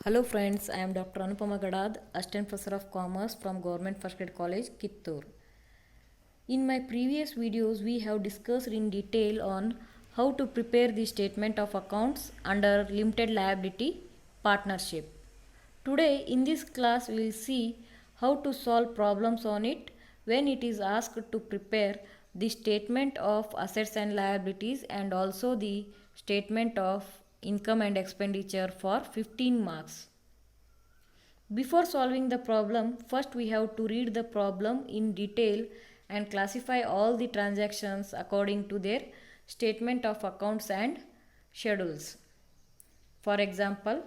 Hello friends, I am Dr. Anupama Gadad, Assistant Professor of Commerce from Government First Grade College, Kittur. In my previous videos, we have discussed in detail on how to prepare the statement of accounts under limited liability partnership. Today, in this class, we will see how to solve problems on it when it is asked to prepare the statement of assets and liabilities and also the statement of income and expenditure for 15 marks. Before solving the problem, first we have to read the problem in detail and classify all the transactions according to their statement of accounts and schedules. For example,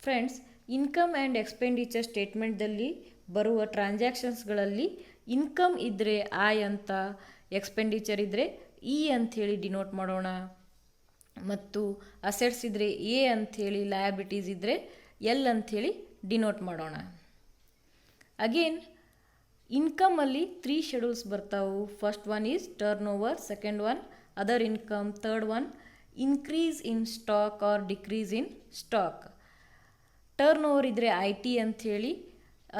friends, income and expenditure ಸ್ಟೇಟ್ಮೆಂಟ್ದಲ್ಲಿ ಬರುವ ಟ್ರಾನ್ಸಾಕ್ಷನ್ಸ್ಗಳಲ್ಲಿ income ಇದ್ದರೆ I ಅಂತ, expenditure ಇದ್ದರೆ E ಅಂಥೇಳಿ denote ಮಾಡೋಣ. ಮತ್ತು assets ಇದ್ದರೆ ಎ ಅಂಥೇಳಿ, ಲಯಬಿಲಿಟೀಸ್ ಇದ್ದರೆ ಎಲ್ ಅಂಥೇಳಿ ಡಿನೋಟ್ ಮಾಡೋಣ. ಅಗೇನ್ ಇನ್ಕಮಲ್ಲಿ 3 ಶೆಡ್ಯೂಲ್ಸ್ ಬರ್ತಾವೆ. First one is turn over, second one other income, third one increase in stock R decrease in stock. Turn over ಇದ್ದರೆ ಐ ಟಿ ಅಂಥೇಳಿ,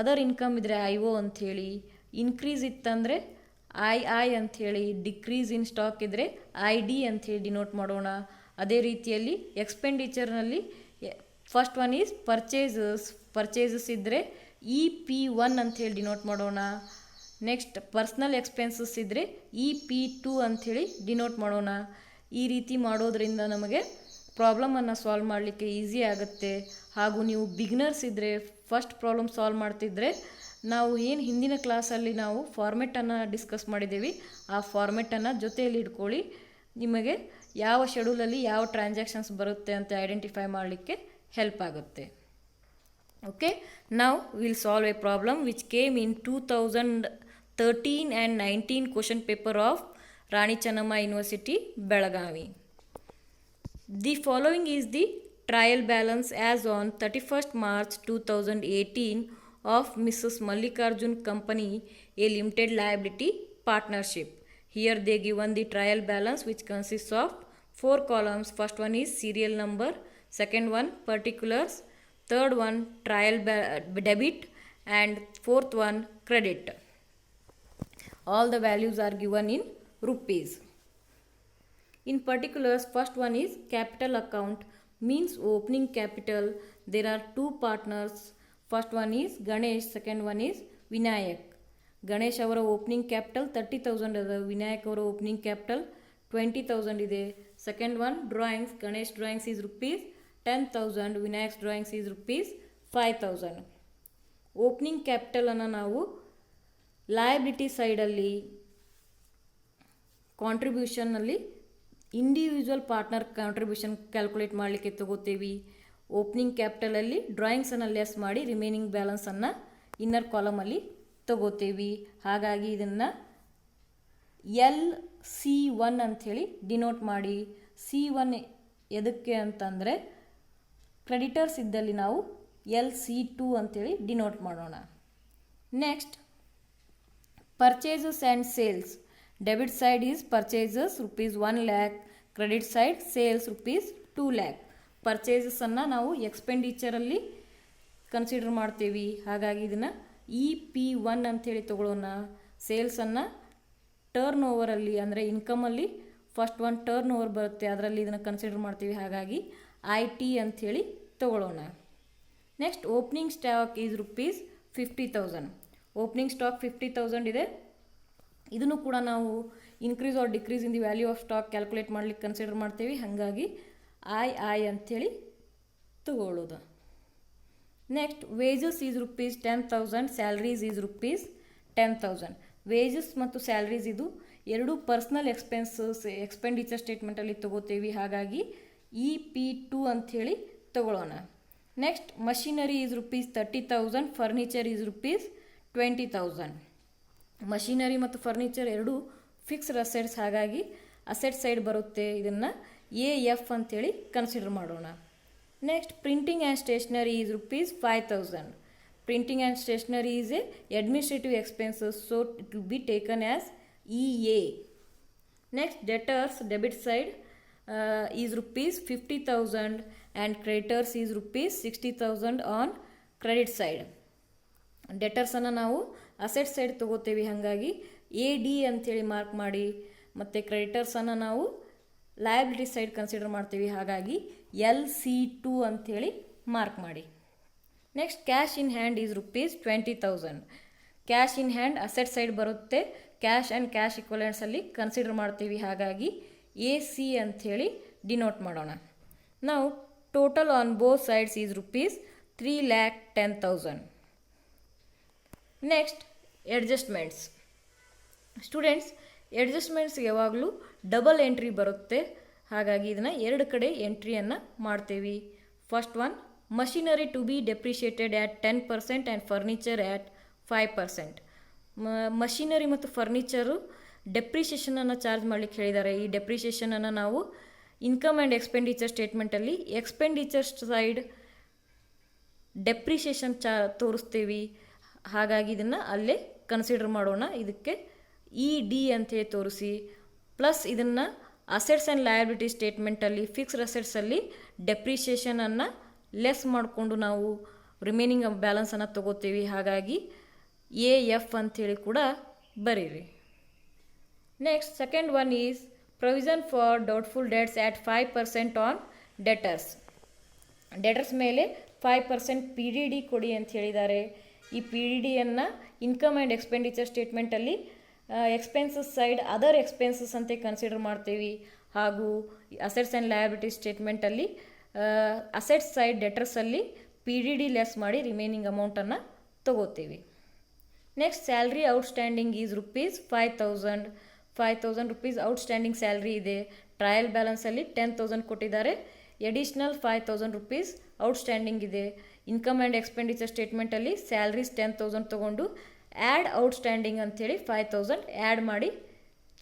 ಅದರ್ ಇನ್ಕಮ್ ಇದ್ದರೆ I O ಅಂಥೇಳಿ, increase ಇತ್ತಂದರೆ I ಅಂಥೇಳಿ, decrease in stock ಇದ್ದರೆ I D ಅಂಥೇಳಿ denote ಮಾಡೋಣ. ಅದೇ ರೀತಿಯಲ್ಲಿ ಎಕ್ಸ್ಪೆಂಡಿಚರ್ನಲ್ಲಿ ಫಸ್ಟ್ ಒನ್ ಈಸ್ ಪರ್ಚೇಸಸ್ ಇದ್ದರೆ ಇ ಪಿ ಒನ್ ಅಂಥೇಳಿ ಡಿನೋಟ್ ಮಾಡೋಣ. ನೆಕ್ಸ್ಟ್ ಪರ್ಸ್ನಲ್ ಎಕ್ಸ್ಪೆನ್ಸಸ್ ಇದ್ದರೆ ಇ ಪಿ ಟು ಅಂಥೇಳಿ ಡಿನೋಟ್ ಮಾಡೋಣ. ಈ ರೀತಿ ಮಾಡೋದ್ರಿಂದ ನಮಗೆ ಪ್ರಾಬ್ಲಮನ್ನು ಸಾಲ್ವ್ ಮಾಡಲಿಕ್ಕೆ ಈಸಿ ಆಗುತ್ತೆ. ಹಾಗೂ ನೀವು ಬಿಗ್ನರ್ಸ್ ಇದ್ದರೆ, ಫಸ್ಟ್ ಪ್ರಾಬ್ಲಮ್ ಸಾಲ್ವ್ ಮಾಡ್ತಿದ್ರೆ, ನಾವು ಏನು ಹಿಂದಿನ ಕ್ಲಾಸಲ್ಲಿ ನಾವು ಫಾರ್ಮೆಟನ್ನು ಡಿಸ್ಕಸ್ ಮಾಡಿದ್ದೀವಿ, ಆ ಫಾರ್ಮೆಟನ್ನು ಜೊತೆಯಲ್ಲಿ ಇಟ್ಕೊಳ್ಳಿ. ನಿಮಗೆ ಯಾವ ಶೆಡ್ಯೂಲಲ್ಲಿ ಯಾವ ಟ್ರಾನ್ಸಾಕ್ಷನ್ಸ್ ಬರುತ್ತೆ ಅಂತ ಐಡೆಂಟಿಫೈ ಮಾಡಲಿಕ್ಕೆ ಹೆಲ್ಪ್ ಆಗುತ್ತೆ. ಓಕೆ, ನಾವು will solve A problem which came in 2013 and 19 question paper of Rani Chennamma university, Belagavi. The following is the trial balance as on 31st March 2018 of Mrs. Mallikarjun Company, a limited liability partnership. Here they given the trial balance which consists of 4 columns. First one is serial number, second one particulars, third one trial debit, and fourth one credit. All the values are given in rupees. In particulars, first one is capital account, means opening capital. There are 2 partners. First one is Ganesh, second one is Vinayak. Ganesh ಅವರ opening capital 30,000 ಅದ, ವಿನಾಯಕ್ ಅವರ opening capital 20,000 ಇದೆ. Second one drawings, Ganesh drawings is rupees 10,000, Vinayak's drawings is rupees 5,000. Opening ಕ್ಯಾಪಿಟಲನ್ನು ನಾವು liability ಸೈಡಲ್ಲಿ ಕಾಂಟ್ರಿಬ್ಯೂಷನ್ನಲ್ಲಿ individual partner contribution calculate ಮಾಡಲಿಕ್ಕೆ ತಗೋತೀವಿ. ಓಪನಿಂಗ್ ಕ್ಯಾಪಿಟಲಲ್ಲಿ ಡ್ರಾಯಿಂಗ್ಸನ್ನು ಲೆಸ್ ಮಾಡಿ ರಿಮೈನಿಂಗ್ ಬ್ಯಾಲೆನ್ಸನ್ನು ಇನ್ನರ್ ಕಾಲಮಲ್ಲಿ ತಗೋತೀವಿ. ಹಾಗಾಗಿ ಇದನ್ನು ಎಲ್ ಸಿ ಒನ್ ಅಂಥೇಳಿ ಡಿನೋಟ್ ಮಾಡಿ. ಸಿ ಒನ್ ಎದಕ್ಕೆ ಅಂತಂದರೆ ಕ್ರೆಡಿಟರ್ಸ್ ಇದ್ದಲ್ಲಿ ನಾವು ಎಲ್ ಸಿ ಟು ಅಂಥೇಳಿ ಡಿನೋಟ್ ಮಾಡೋಣ. Next purchases and sales. Debit side is purchases rupees 1 lakh, credit side sales rupees 2 lakh. ಪರ್ಚೇಸಸನ್ನು ನಾವು ಎಕ್ಸ್ಪೆಂಡಿಚರಲ್ಲಿ ಕನ್ಸಿಡರ್ ಮಾಡ್ತೀವಿ. ಹಾಗಾಗಿ ಇದನ್ನು ಇ ಪಿ ಒನ್ ಅಂಥೇಳಿ ತೊಗೊಳ್ಳೋಣ. ಸೇಲ್ಸನ್ನು ಟರ್ನ್ ಓವರಲ್ಲಿ ಅಂದರೆ ಇನ್ಕಮಲ್ಲಿ ಫಸ್ಟ್ ಒನ್ ಟರ್ನ್ ಓವರ್ ಬರುತ್ತೆ, ಅದರಲ್ಲಿ ಇದನ್ನು ಕನ್ಸಿಡರ್ ಮಾಡ್ತೀವಿ. ಹಾಗಾಗಿ ಐ ಟಿ ಅಂಥೇಳಿ ತೊಗೊಳ್ಳೋಣ. Next opening stock is rupees 50,000. Opening stock 50,000 ಇದೆ. ಇದನ್ನು ಕೂಡ ನಾವು increase R decrease in the value of stock calculate ಮಾಡ್ಲಿಕ್ಕೆ ಕನ್ಸಿಡರ್ ಮಾಡ್ತೀವಿ. ಹಾಗಾಗಿ ಐ ಅಂಥೇಳಿ ತಗೊಳ್ಳೋದು. Next wages is rupees 10,000, salaries is rupees 10,000. Wages ಮತ್ತು ಸ್ಯಾಲ್ರೀಸ್ ಇದು ಎರಡು ಪರ್ಸ್ನಲ್ ಎಕ್ಸ್ಪೆಂಡಿಚರ್ ಸ್ಟೇಟ್ಮೆಂಟಲ್ಲಿ ತಗೋತೀವಿ. ಹಾಗಾಗಿ ಇ ಪಿ ಟು ಅಂಥೇಳಿ ತಗೊಳ್ಳೋಣ. Next machinery is rupees 30,000, furniture is rupees 20,000. Machinery ಮತ್ತು ಫರ್ನಿಚರ್ ಎರಡು ಫಿಕ್ಸ್ಡ್ ಅಸೆಟ್ಸ್, ಹಾಗಾಗಿ ಅಸೆಟ್ ಸೈಡ್ ಬರುತ್ತೆ. ಇದನ್ನು ಎ ಎಫ್ ಅಂಥೇಳಿ ಕನ್ಸಿಡರ್ ಮಾಡೋಣ. Next printing and stationery is rupees 5,000. Printing and stationery is a administrative expenses, so it will be taken as E A. Next debtors, debit side is rupees 50,000 and creditors is rupees 60,000 on credit side. ಡೆಟರ್ಸನ್ನು ನಾವು asset side ತೊಗೋತೀವಿ, ಹಾಗಾಗಿ A D ಅಂಥೇಳಿ mark ಮಾಡಿ. ಮತ್ತು ಕ್ರೆಡಿಟರ್ಸನ್ನು ನಾವು liability side consider ಮಾಡ್ತೀವಿ, ಹಾಗಾಗಿ LC2 ಅಂಥೇಳಿ ಮಾರ್ಕ್ ಮಾಡಿ. Next cash in hand is rupees 20,000. Cash in hand asset side ಬರುತ್ತೆ, ಕ್ಯಾಶ್ ಆ್ಯಂಡ್ ಕ್ಯಾಶ್ ಇಕ್ವಲೆಂಟ್ಸಲ್ಲಿ ಕನ್ಸಿಡರ್ ಮಾಡ್ತೀವಿ, ಹಾಗಾಗಿ AC ಅಂಥೇಳಿ ಡಿನೋಟ್ ಮಾಡೋಣ. ನಾವು total on both sides is rupees 3,10,000. Next adjustments. Students, adjustments ಯಾವಾಗಲೂ ಡಬಲ್ ಎಂಟ್ರಿ ಬರುತ್ತೆ, ಹಾಗಾಗಿ ಇದನ್ನು ಎರಡು ಕಡೆ ಎಂಟ್ರಿಯನ್ನು ಮಾಡ್ತೀವಿ. First one, machinery to be depreciated at 10% and furniture at 5%. Machinery ಮತ್ತು ಫರ್ನಿಚರು ಡೆಪ್ರಿಷಿಯೇಷನನ್ನು ಚಾರ್ಜ್ ಮಾಡಲಿಕ್ಕೆ ಹೇಳಿದ್ದಾರೆ. ಈ ಡೆಪ್ರಿಷಿಯೇಷನನ್ನು ನಾವು ಇನ್ಕಮ್ ಆ್ಯಂಡ್ ಎಕ್ಸ್ಪೆಂಡಿಚರ್ ಸ್ಟೇಟ್ಮೆಂಟಲ್ಲಿ ಎಕ್ಸ್ಪೆಂಡಿಚರ್ ಸೈಡ್ ಡೆಪ್ರಿಷಿಯೇಷನ್ ತೋರಿಸ್ತೀವಿ, ಹಾಗಾಗಿ ಇದನ್ನು ಅಲ್ಲೇ ಕನ್ಸಿಡರ್ ಮಾಡೋಣ. ಇದಕ್ಕೆ ED ಅಂಥೇಳಿ ತೋರಿಸಿ, ಪ್ಲಸ್ ಇದನ್ನು ಅಸೆಟ್ಸ್ ಆ್ಯಂಡ್ ಲಯಬಿಲಿಟಿ ಸ್ಟೇಟ್ಮೆಂಟಲ್ಲಿ ಫಿಕ್ಸ್ಡ್ ಅಸೆಟ್ಸಲ್ಲಿ ಡೆಪ್ರಿಷಿಯೇಷನನ್ನು ಲೆಸ್ ಮಾಡಿಕೊಂಡು ನಾವು ರಿಮೈನಿಂಗ್ ಬ್ಯಾಲೆನ್ಸನ್ನು ತೊಗೋತೀವಿ, ಹಾಗಾಗಿ AF ಅಂಥೇಳಿ ಕೂಡ ಬರೀರಿ. Next second one is provision for doubtful debts at 5% on debtors. Debtors ಮೇಲೆ 5% PDD ಕೊಡಿ ಅಂತ ಹೇಳಿದ್ದಾರೆ. ಈ PDDಯನ್ನು ಇನ್ಕಮ್ ಆ್ಯಂಡ್ ಎಕ್ಸ್ಪೆಂಡಿಚರ್ ಸ್ಟೇಟ್ಮೆಂಟಲ್ಲಿ ಎಕ್ಸ್ಪೆನ್ಸಸ್ ಸೈಡ್ ಅದರ್ ಎಕ್ಸ್ಪೆನ್ಸಸ್ ಅಂತ ಕನ್ಸಿಡರ್ ಮಾಡ್ತೀವಿ, ಹಾಗೂ ಅಸೆಟ್ಸ್ ಆ್ಯಂಡ್ ಲಯಬಿಲಿಟಿ ಸ್ಟೇಟ್ಮೆಂಟಲ್ಲಿ ಅಸೆಟ್ಸ್ ಸೈಡ್ ಡೆಟರ್ಸಲ್ಲಿ PDD ಲೆಸ್ ಮಾಡಿ ರಿಮೈನಿಂಗ್ ಅಮೌಂಟನ್ನು ತೊಗೋತೀವಿ. Next salary outstanding is rupees 5,000. 5,000 rupees outstanding salary ಇದೆ. ಟ್ರಯಲ್ ಬ್ಯಾಲೆನ್ಸಲ್ಲಿ 10,000 ಕೊಟ್ಟಿದ್ದಾರೆ, ಎಡಿಷ್ನಲ್ 5,000 rupees ಔಟ್ಸ್ಟ್ಯಾಂಡಿಂಗ್ ಇದೆ. ಇನ್ಕಮ್ ಆ್ಯಂಡ್ ಎಕ್ಸ್ಪೆಂಡಿಚರ್ ಸ್ಟೇಟ್ಮೆಂಟಲ್ಲಿ ಸ್ಯಾಲ್ರೀಸ್ 10,000 ತೊಗೊಂಡು ಆ್ಯಡ್ ಔಟ್ಸ್ಟ್ಯಾಂಡಿಂಗ್ ಅಂಥೇಳಿ 5,000 ಆ್ಯಡ್ ಮಾಡಿ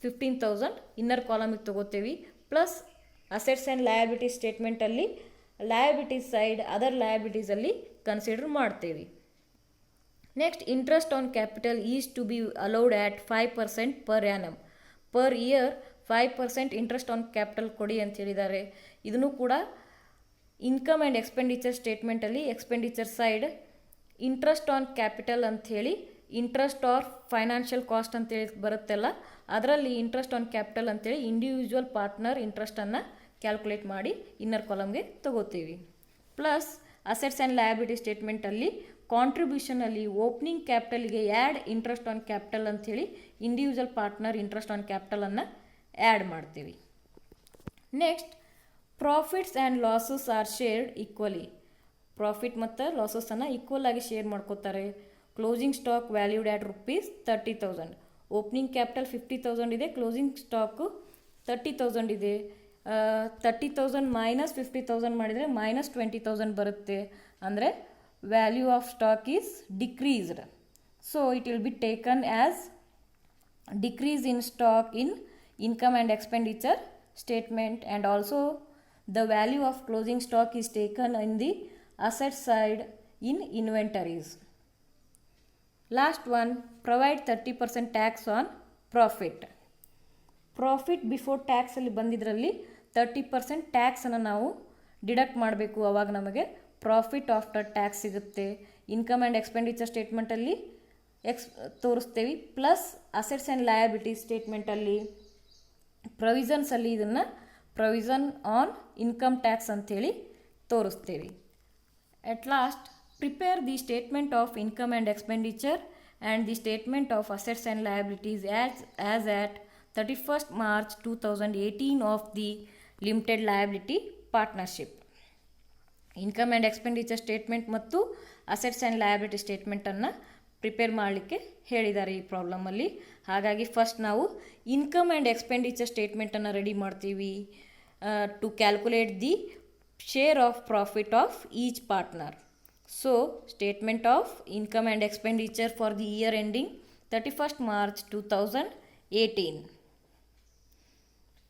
15,000 ಇನ್ನರ್ ಕಾಲಮಿಗೆ ತೊಗೋತೀವಿ. ಪ್ಲಸ್ ಅಸೆಟ್ಸ್ ಆ್ಯಂಡ್ ಲಯಬಿಲಿಟಿ ಸ್ಟೇಟ್ಮೆಂಟಲ್ಲಿ ಲಯಬಿಲಿಟೀಸ್ ಸೈಡ್ ಅದರ್ ಲಯಬಿಲಿಟೀಸಲ್ಲಿ ಕನ್ಸಿಡರ್ ಮಾಡ್ತೀವಿ. Next interest on capital is to be allowed at 5% per annum. Per year 5% interest on capital ಕೊಡಿ ಅಂತ ಹೇಳಿದ್ದಾರೆ. ಇದನ್ನು ಕೂಡ ಇನ್ಕಮ್ ಆ್ಯಂಡ್ ಎಕ್ಸ್ಪೆಂಡಿಚರ್ ಸ್ಟೇಟ್ಮೆಂಟಲ್ಲಿ expenditure side interest on capital ಅಂಥೇಳಿ ಇಂಟ್ರೆಸ್ಟ್ ಆರ್ ಫೈನಾನ್ಷಿಯಲ್ ಕಾಸ್ಟ್ ಅಂತೇಳಿ ಬರುತ್ತಲ್ಲ, ಅದರಲ್ಲಿ ಇಂಟ್ರೆಸ್ಟ್ ಆನ್ ಕ್ಯಾಪಿಟಲ್ ಅಂತೇಳಿ ಇಂಡಿವಿಜುವಲ್ ಪಾರ್ಟ್ನರ್ ಇಂಟ್ರೆಸ್ಟನ್ನು ಕ್ಯಾಲ್ಕುಲೇಟ್ ಮಾಡಿ ಇನ್ನರ್ ಕಾಲಮ್ಗೆ ತಗೋತೀವಿ. ಪ್ಲಸ್ ಅಸೆಟ್ಸ್ ಆ್ಯಂಡ್ ಲಯಬಿಲಿಟಿ ಸ್ಟೇಟ್ಮೆಂಟಲ್ಲಿ ಕಾಂಟ್ರಿಬ್ಯೂಷನಲ್ಲಿ ಓಪನಿಂಗ್ ಕ್ಯಾಪಿಟಲ್ಗೆ ಆ್ಯಡ್ ಇಂಟ್ರೆಸ್ಟ್ ಆನ್ ಕ್ಯಾಪಿಟಲ್ ಅಂಥೇಳಿ ಇಂಡಿವಿಜುವಲ್ ಪಾರ್ಟ್ನರ್ ಇಂಟ್ರೆಸ್ಟ್ ಆನ್ ಕ್ಯಾಪಿಟಲನ್ನು ಆ್ಯಡ್ ಮಾಡ್ತೀವಿ. Next profits and losses are shared equally. Profit ಮತ್ತು ಲಾಸಸನ್ನು ಈಕ್ವಲ್ ಆಗಿ ಶೇರ್ ಮಾಡ್ಕೋತಾರೆ. Closing stock valued at rupees 30,000. Opening capital 50,000 ಇದೆ, ಕ್ಲೋಸಿಂಗ್ ಸ್ಟಾಕು 30,000 ಇದೆ. 30,000 ಮೈನಸ್ 50,000 ಮಾಡಿದರೆ ಮೈನಸ್ 20,000 ಬರುತ್ತೆ, ಅಂದರೆ value of stock is decreased. So it will be taken as decrease in stock in income and expenditure statement, and also the value of closing stock is taken in the asset side in inventories. Last one, provide 30% tax on profit. Profit before tax ಅಲ್ಲಿ ಬಂದಿದ್ರಲ್ಲಿ 30% ಟ್ಯಾಕ್ಸನ್ನು ನಾವು deduct ಮಾಡಬೇಕು, ಆವಾಗ ನಮಗೆ profit after tax ಸಿಗುತ್ತೆ. Income and expenditure ಸ್ಟೇಟ್ಮೆಂಟಲ್ಲಿ ತೋರಿಸ್ತೀವಿ, plus assets and liability ಸ್ಟೇಟ್ಮೆಂಟಲ್ಲಿ ಪ್ರೊವಿಷನ್ಸಲ್ಲಿ ಇದನ್ನು ಪ್ರೊವಿಷನ್ ಆನ್ ಇನ್ಕಮ್ ಟ್ಯಾಕ್ಸ್ ಅಂಥೇಳಿ ತೋರಿಸ್ತೀವಿ. At last, prepare the statement of income and expenditure and the statement of assets and liabilities as at 31st March 2018 of the limited liability partnership. Income and expenditure statement ಮತ್ತು assets and liability ಸ್ಟೇಟ್ಮೆಂಟನ್ನು prepare ಮಾಡಲಿಕ್ಕೆ ಹೇಳಿದ್ದಾರೆ ಈ ಪ್ರಾಬ್ಲಮಲ್ಲಿ. ಹಾಗಾಗಿ first ನಾವು income and expenditure ಸ್ಟೇಟ್ಮೆಂಟನ್ನು ready ಮಾಡ್ತೀವಿ to calculate the share of profit of each partner. So statement of income and expenditure for the year ending 31st March 2018.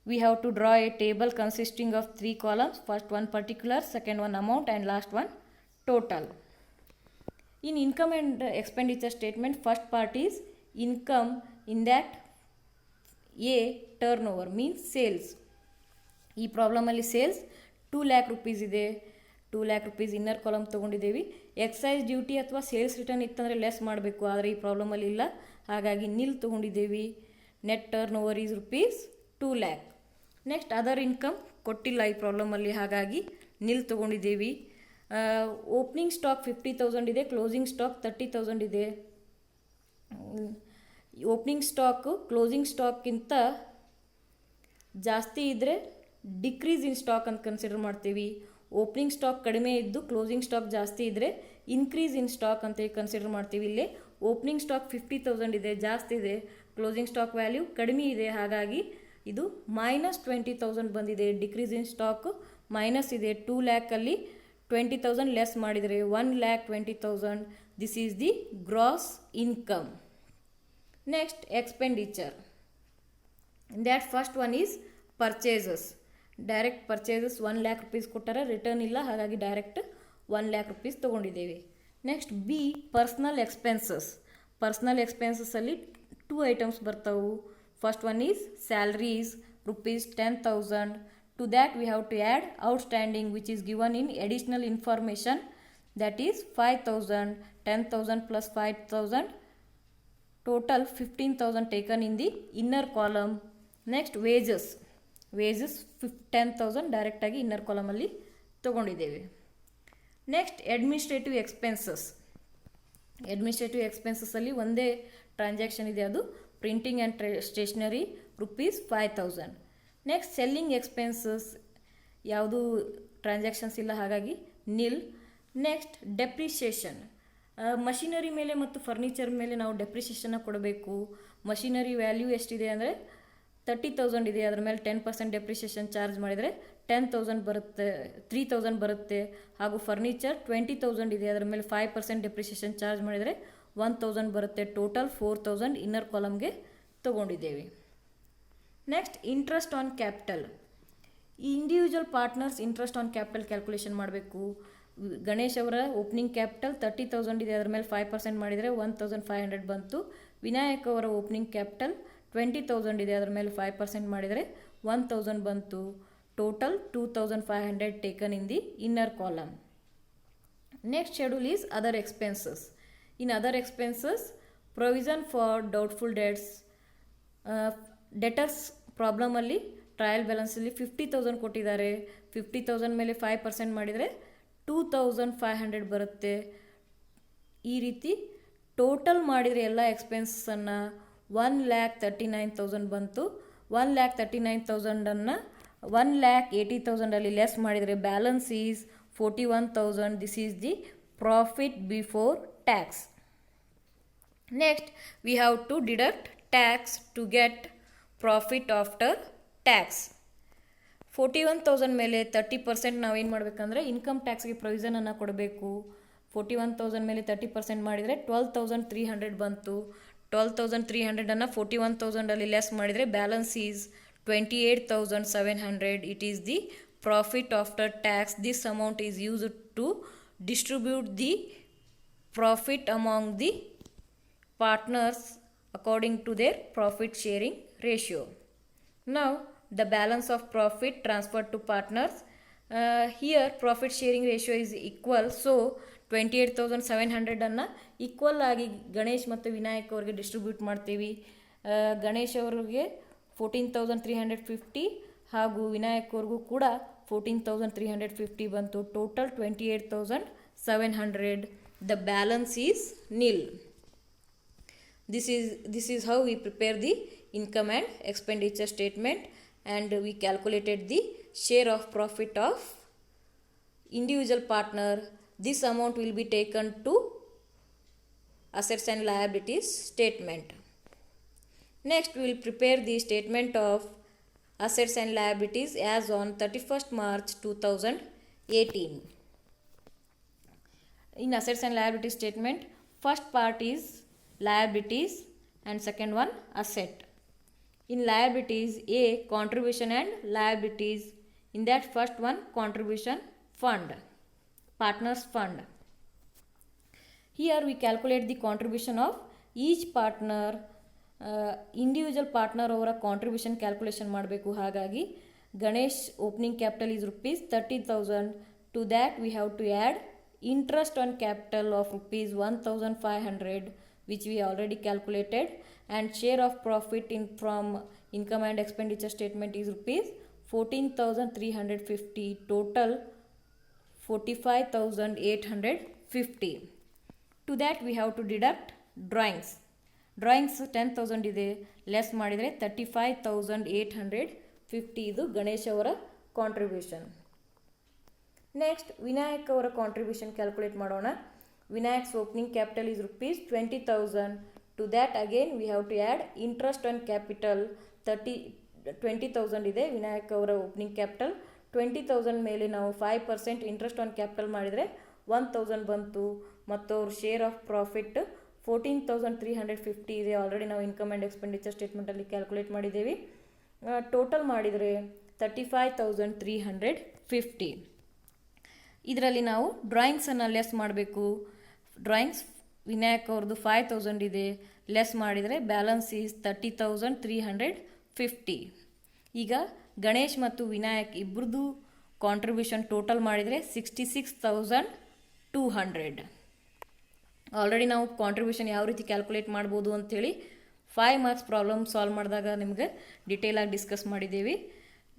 We have to draw a table consisting of 3 columns. First one particular, second one amount, and last one total. In income and expenditure statement, first part is income. In that, A turnover means sales. ಈ ಪ್ರಾಬ್ಲಮಲ್ಲಿ sales 2 lakh rupees ಇದೆ. 2 lakh rupees inner column ತೊಗೊಂಡಿದ್ದೀವಿ. Excise duty ಅಥವಾ sales return ಇತ್ತಂದರೆ less ಮಾಡಬೇಕು, ಆದರೆ ಈ ಪ್ರಾಬ್ಲಮಲ್ಲಿ ಇಲ್ಲ, ಹಾಗಾಗಿ ನಿಲ್ ತೊಗೊಂಡಿದ್ದೀವಿ. Net turnover is ₹2 lakh. Next other income ಕೊಟ್ಟಿಲ್ಲ ಈ ಪ್ರಾಬ್ಲಮಲ್ಲಿ, ಹಾಗಾಗಿ ನಿಲ್ ತೊಗೊಂಡಿದ್ದೀವಿ. ಓಪನಿಂಗ್ ಸ್ಟಾಕ್ 50,000 ಇದೆ, ಕ್ಲೋಸಿಂಗ್ ಸ್ಟಾಕ್ 30,000 ಇದೆ. ಓಪನಿಂಗ್ ಸ್ಟಾಕು ಕ್ಲೋಸಿಂಗ್ ಸ್ಟಾಕ್ಗಿಂತ ಜಾಸ್ತಿ ಇದ್ದರೆ ಡಿಕ್ರೀಸ್ ಇನ್ ಸ್ಟಾಕ್ ಅಂತ ಕನ್ಸಿಡರ್ ಮಾಡ್ತೀವಿ. ಓಪನಿಂಗ್ ಸ್ಟಾಕ್ ಕಡಿಮೆ ಇದ್ದು ಕ್ಲೋಸಿಂಗ್ ಸ್ಟಾಕ್ ಜಾಸ್ತಿ ಇದ್ದರೆ ಇನ್ಕ್ರೀಸ್ ಇನ್ ಸ್ಟಾಕ್ ಅಂತ ಕನ್ಸಿಡರ್ ಮಾಡ್ತೀವಿ. ಇಲ್ಲಿ ಓಪನಿಂಗ್ ಸ್ಟಾಕ್ 50,000 ಇದೆ, ಜಾಸ್ತಿ ಇದೆ, ಕ್ಲೋಸಿಂಗ್ ಸ್ಟಾಕ್ ವ್ಯಾಲ್ಯೂ ಕಡಿಮೆ ಇದೆ, ಹಾಗಾಗಿ ಇದು -20,000 ಬಂದಿದೆ. ಡಿಕ್ರೀಸ್ ಇನ್ ಸ್ಟಾಕ್ ಮೈನಸ್ ಇದೆ. 2 ಲ್ಯಾಕಲ್ಲಿ 20,000 ಲೆಸ್ ಮಾಡಿದರೆ 1,20,000. This is the gross income. Next expenditure. That first one is purchases. Direct purchases 1 lakh rupees ಕೊಟ್ಟಾರೆ, ರಿಟರ್ನ್ ಇಲ್ಲ, ಹಾಗಾಗಿ ಡೈರೆಕ್ಟ್ 1 lakh rupees ತೊಗೊಂಡಿದ್ದೇವೆ. Next B personal expenses. Personal ಎಕ್ಸ್ಪೆನ್ಸಸ್ಸಲ್ಲಿ 2 ಐಟಮ್ಸ್ ಬರ್ತಾವೆ. First one is salaries ₹10,000. To that we have to add outstanding which is given in additional information, that is 5,000. 10,000 plus 5,000, total 15,000 taken in the inner column. Next wages. Wages 10,000 direct ಆಗಿ inner ಕಾಲಮಲ್ಲಿ ತೊಗೊಂಡಿದ್ದೇವೆ. Next administrative expenses. Administrative ಎಕ್ಸ್ಪೆನ್ಸಸ್ಸಲ್ಲಿ ಒಂದೇ transaction ಇದೆ, ಅದು printing and stationery ₹5,000. Next selling expenses ಯಾವುದು transactions ಇಲ್ಲ, ಹಾಗಾಗಿ ನಿಲ್. Next depreciation. ಮಷಿನರಿ ಮೇಲೆ ಮತ್ತು ಫರ್ನಿಚರ್ ಮೇಲೆ ನಾವು ಡೆಪ್ರಿಷಿಯೇಷನ್ನ ಕೊಡಬೇಕು. ಮಷಿನರಿ ವ್ಯಾಲ್ಯೂ ಎಷ್ಟಿದೆ ಅಂದರೆ 30,000 ಇದೆ, ಅದರ ಮೇಲೆ 10% ಡೆಪ್ರಿಷಿಯೇಷನ್ ಚಾರ್ಜ್ ಮಾಡಿದರೆ 10,000 ಬರುತ್ತೆ, 3,000 ಬರುತ್ತೆ. ಹಾಗೂ ಫರ್ನಿಚರ್ 20,000 ಇದೆ, ಅದರ ಮೇಲೆ 5% ಡೆಪ್ರಿಷಿಯೇಷನ್ ಚಾರ್ಜ್ ಮಾಡಿದರೆ 1,000 ಬರುತ್ತೆ. ಟೋಟಲ್ 4,000 ಇನ್ನರ್ ಕಾಲಮ್ಗೆ ತೊಗೊಂಡಿದ್ದೇವೆ. Next interest on capital. ಈ individual partners interest on capital calculation ಮಾಡಬೇಕು. ಗಣೇಶ್ ಅವರ ಓಪನಿಂಗ್ ಕ್ಯಾಪಿಟಲ್ 30,000 ಇದೆ, ಅದರ ಮೇಲೆ 5% ಮಾಡಿದರೆ 1,500 ಬಂತು. ವಿನಾಯಕ್ ಅವರ ಓಪನಿಂಗ್ ಕ್ಯಾಪಿಟಲ್ 20,000 ಇದೆ, ಅದರ ಮೇಲೆ 5% ಮಾಡಿದರೆ 1,000 ಬಂತು. Total 2,500 taken in the inner column. Next schedule is other expenses. In other expenses provision for doubtful debts. Debtors ಪ್ರಾಬ್ಲಮಲ್ಲಿ ಟ್ರಯಲ್ ಬ್ಯಾಲೆನ್ಸಲ್ಲಿ 50,000 ಕೊಟ್ಟಿದ್ದಾರೆ. 50,000 ಮೇಲೆ 5% ಮಾಡಿದರೆ 2,500 ಬರುತ್ತೆ. ಈ ರೀತಿ ಟೋಟಲ್ ಮಾಡಿದರೆ ಎಲ್ಲ ಎಕ್ಸ್ಪೆನ್ಸನ್ನು 1,39,000 ಬಂತು. 1,39,000 1,80,000 ಲೆಸ್ ಮಾಡಿದರೆ balance is 41,000. This is the profit before tax. Next we have to deduct tax to get profit after tax. 41,000 ಮೇಲೆ 30% ನಾವೇನು ಮಾಡಬೇಕಂದ್ರೆ ಇನ್ಕಮ್ ಟ್ಯಾಕ್ಸ್ಗೆ ಪ್ರೊವಿಷನನ್ನು ಕೊಡಬೇಕು. 41,000 ಮೇಲೆ 30% ಮಾಡಿದರೆ 12,300 ಬಂತು. 12,300 41,000 ಲೆಸ್ ಮಾಡಿದರೆ balance is 28,700. It is the profit after tax. This amount is used to distribute the profit among the partners according to their profit sharing ratio. Now the balance of profit transferred to partners. Here profit sharing ratio is equal, so 28,700 equal ಆಗಿ ಗಣೇಶ್ ಮತ್ತು ವಿನಾಯಕ್ ಅವ್ರಿಗೆ distribute ಮಾಡ್ತೀವಿ. ಗಣೇಶ್ ಅವ್ರಿಗೆ 14,350 ಹಾಗೂ ವಿನಾಯಕ್ ಅವ್ರಿಗೂ ಕೂಡ 14,350 ಬಂತು. Total 28,700. The balance is nil. This is how we prepare the income and expenditure statement, and we calculated the share of profit of individual partner. This amount will be taken to assets and liabilities statement. Next we will prepare the statement of assets and liabilities as on 31st March 2018. In assets and liabilities statement, first part is liabilities and second one asset. In liabilities, A, contribution and liabilities. In that first one, contribution fund, partners fund. Here we calculate the contribution of each partner. Individual partner ಅವರ contribution calculation ಮಾಡಬೇಕು. ಹಾಗಾಗಿ Ganesh opening capital is rupees 30,000. To that we have to add interest on capital of rupees 1,500, which we already calculated, and share of profit from income and expenditure statement is rupees 14,350. Total 45,850. To that we have to deduct drawings. 10,000 ಇದೆ, less ಮಾಡಿದರೆ 35,850 ಇದು ಗಣೇಶ್ ಅವರ contribution. Next Vinayak ಅವರ contribution calculate ಮಾಡೋಣ. Vinayak's opening capital is rupees 20,000. To that again we have to add interest on capital 20,000 ಇದೆ ವಿನಾಯಕ್ ಅವರ opening capital. 20,000 ಮೇಲೆ ನಾವು 5% ಇಂಟ್ರೆಸ್ಟ್ ಆನ್ ಕ್ಯಾಪಿಟಲ್ ಮಾಡಿದರೆ 1,000 ಬಂತು. ಮತ್ತು ಅವ್ರ ಶೇರ್ ಆಫ್ ಪ್ರಾಫಿಟ್ 14,350 ಇದೆ. ಆಲ್ರೆಡಿ ನಾವು ಇನ್ಕಮ್ ಆ್ಯಂಡ್ ಎಕ್ಸ್ಪೆಂಡಿಚರ್ ಸ್ಟೇಟ್ಮೆಂಟಲ್ಲಿ ಕ್ಯಾಲ್ಕುಲೇಟ್ ಮಾಡಿದ್ದೀವಿ. ಟೋಟಲ್ ಮಾಡಿದರೆ 35,350. ಇದರಲ್ಲಿ ನಾವು ಡ್ರಾಯಿಂಗ್ಸನ್ನು ಲೆಸ್ ಮಾಡಬೇಕು. ಡ್ರಾಯಿಂಗ್ಸ್ ವಿನಾಯಕ್ ಅವ್ರದ್ದು 5,000 ಇದೆ, ಲೆಸ್ ಮಾಡಿದರೆ ಬ್ಯಾಲೆನ್ಸ್ ಈಸ್ 30,350. ಈಗ ಗಣೇಶ್ ಮತ್ತು ವಿನಾಯಕ್ ಇಬ್ಬರದು ಕಾಂಟ್ರಿಬ್ಯೂಷನ್ ಟೋಟಲ್ ಮಾಡಿದರೆ 66,200. ಆಲ್ರೆಡಿ ನಾವು ಕಾಂಟ್ರಿಬ್ಯೂಷನ್ ಯಾವ ರೀತಿ ಕ್ಯಾಲ್ಕುಲೇಟ್ ಮಾಡ್ಬೋದು ಅಂಥೇಳಿ 5 ಮಾರ್ಕ್ಸ್ ಪ್ರಾಬ್ಲಮ್ ಸಾಲ್ವ್ ಮಾಡಿದಾಗ ನಿಮಗೆ ಡಿಟೇಲಾಗಿ ಡಿಸ್ಕಸ್ ಮಾಡಿದ್ದೀವಿ.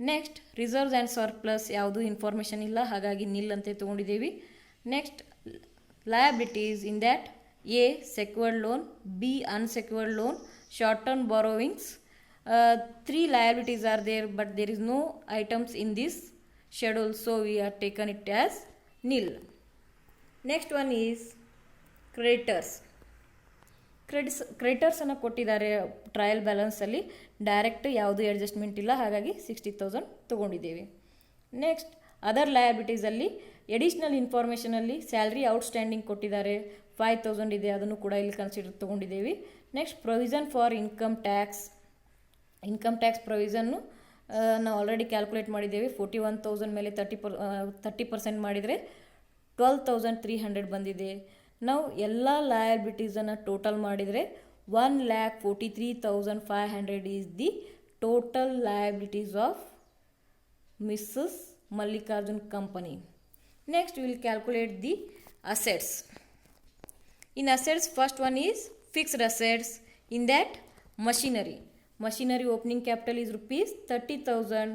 ನೆಕ್ಸ್ಟ್ ರಿಸರ್ವ್ಸ್ ಆ್ಯಂಡ್ ಸರ್ಪ್ಲಸ್ ಯಾವುದು ಇನ್ಫಾರ್ಮೇಷನ್ ಇಲ್ಲ, ಹಾಗಾಗಿ ನಿಲ್ ಅಂತ ತೊಗೊಂಡಿದ್ದೀವಿ. Next liabilities in that A secured loan, B unsecured loan, short term borrowings. 3 liabilities are there, but there is no items in this schedule, so we are taken it as nil. Next one is creditors. ಕ್ರೆಡಿಟರ್ಸನ್ನು ಕೊಟ್ಟಿದ್ದಾರೆ trial ಬ್ಯಾಲೆನ್ಸಲ್ಲಿ, direct ಯಾವುದೂ adjustment ಇಲ್ಲ, ಹಾಗಾಗಿ 60,000 ತೊಗೊಂಡಿದ್ದೀವಿ. Next other ಲಯಬಿಲಿಟೀಸಲ್ಲಿ additional ಇನ್ಫಾರ್ಮೇಷನಲ್ಲಿ salary outstanding ಕೊಟ್ಟಿದ್ದಾರೆ, 5,000 ಇದೆ, ಅದನ್ನು ಕೂಡ ಇಲ್ಲಿ ಕನ್ಸಿಡರ್ ತೊಗೊಂಡಿದ್ದೀವಿ. Next provision for income tax ಪ್ರೊವಿಷನ್ನು ನಾವು ಆಲ್ರೆಡಿ ಕ್ಯಾಲ್ಕುಲೇಟ್ ಮಾಡಿದ್ದೇವೆ. 41,000 ಮೇಲೆ 30% ಮಾಡಿದರೆ 12,300 ಬಂದಿದೆ. ನಾವು ಎಲ್ಲ ಲಯಬಿಲಿಟೀಸನ್ನು ಟೋಟಲ್ ಮಾಡಿದರೆ 1,43,500 is the total liabilities of Mrs Mallikarjun company. Next will calculate the assets. In assets first one is fixed assets. In that machinery opening capital is rupees 30,000.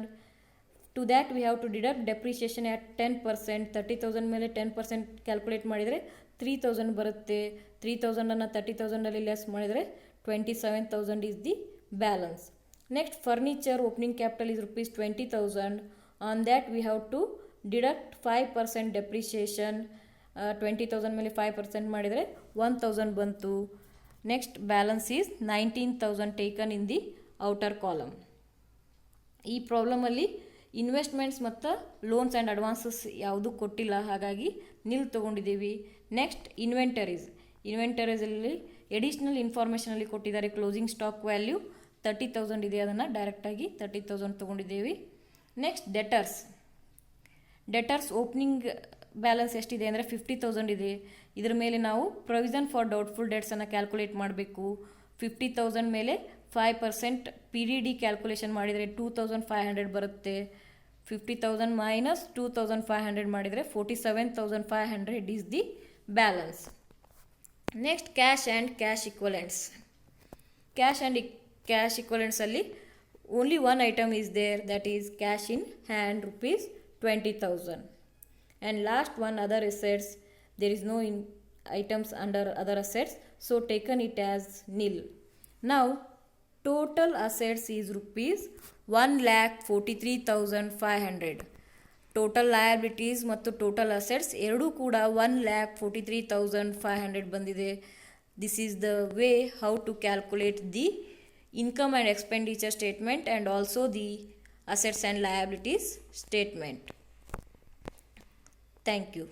To that we have to deduct depreciation at 10%. 30,000 ಮೇಲೆ 10% calculate ಮಾಡಿದರೆ 3,000 ಬರುತ್ತೆ. 3,000 ಅನ್ನು 30,000 less ಮಾಡಿದರೆ 27,000 is the balance. Next furniture opening capital is rupees 20,000. On that we have to deduct 5% depreciation. 20,000 ಮೇಲೆ 5% ಮಾಡಿದರೆ 1,000 ಬಂತು. Next balance is 19,000 taken in the outer column. ಈ ಪ್ರಾಬ್ಲಮಲ್ಲಿ investments ಮತ್ತು ಲೋನ್ಸ್ ಆ್ಯಂಡ್ ಅಡ್ವಾನ್ಸಸ್ ಯಾವುದೂ ಕೊಟ್ಟಿಲ್ಲ, ಹಾಗಾಗಿ ನಿಲ್ ತೊಗೊಂಡಿದ್ದೀವಿ. ನೆಕ್ಸ್ಟ್ ಇನ್ವೆಂಟರೀಸಲ್ಲಿ ಎಡಿಷ್ನಲ್ ಇನ್ಫಾರ್ಮೇಷನಲ್ಲಿ ಕೊಟ್ಟಿದ್ದಾರೆ. ಕ್ಲೋಸಿಂಗ್ ಸ್ಟಾಕ್ ವ್ಯಾಲ್ಯೂ 30,000 ಇದೆ, ಅದನ್ನು ಡೈರೆಕ್ಟಾಗಿ 30,000 ತೊಗೊಂಡಿದ್ದೀವಿ. ನೆಕ್ಸ್ಟ್ ಡೆಟರ್ಸ್ ಓಪನಿಂಗ್ ಬ್ಯಾಲೆನ್ಸ್ ಎಷ್ಟಿದೆ ಅಂದರೆ 50,000 ಇದೆ. ಇದರ ಮೇಲೆ ನಾವು ಪ್ರೊವಿಷನ್ ಫಾರ್ ಡೌಟ್ಫುಲ್ ಡೆಟ್ಸನ್ನು ಕ್ಯಾಲ್ಕುಲೇಟ್ ಮಾಡಬೇಕು. 50,000 ಮೇಲೆ 5% PDD ಕ್ಯಾಲ್ಕುಲೇಷನ್ ಮಾಡಿದರೆ 2,500 ಬರುತ್ತೆ. 50,000 ಮೈನಸ್ 2,500 ಮಾಡಿದರೆ 47,500 is the balance. Next cash and cash ಇಕ್ವಲೆಂಟ್ಸಲ್ಲಿ only one item is there, that is cash in hand rupees 20,000. And last one, other assets, there is no items under other assets, so taken it as nil. Now total assets is rupees 1,43,500. Total liabilities ಮತ್ತು total assets ಎರಡೂ ಕೂಡ 1,43,500 ಬಂದಿದೆ. This is the way how to calculate the income and expenditure statement and also the assets and liabilities statement. Thank you.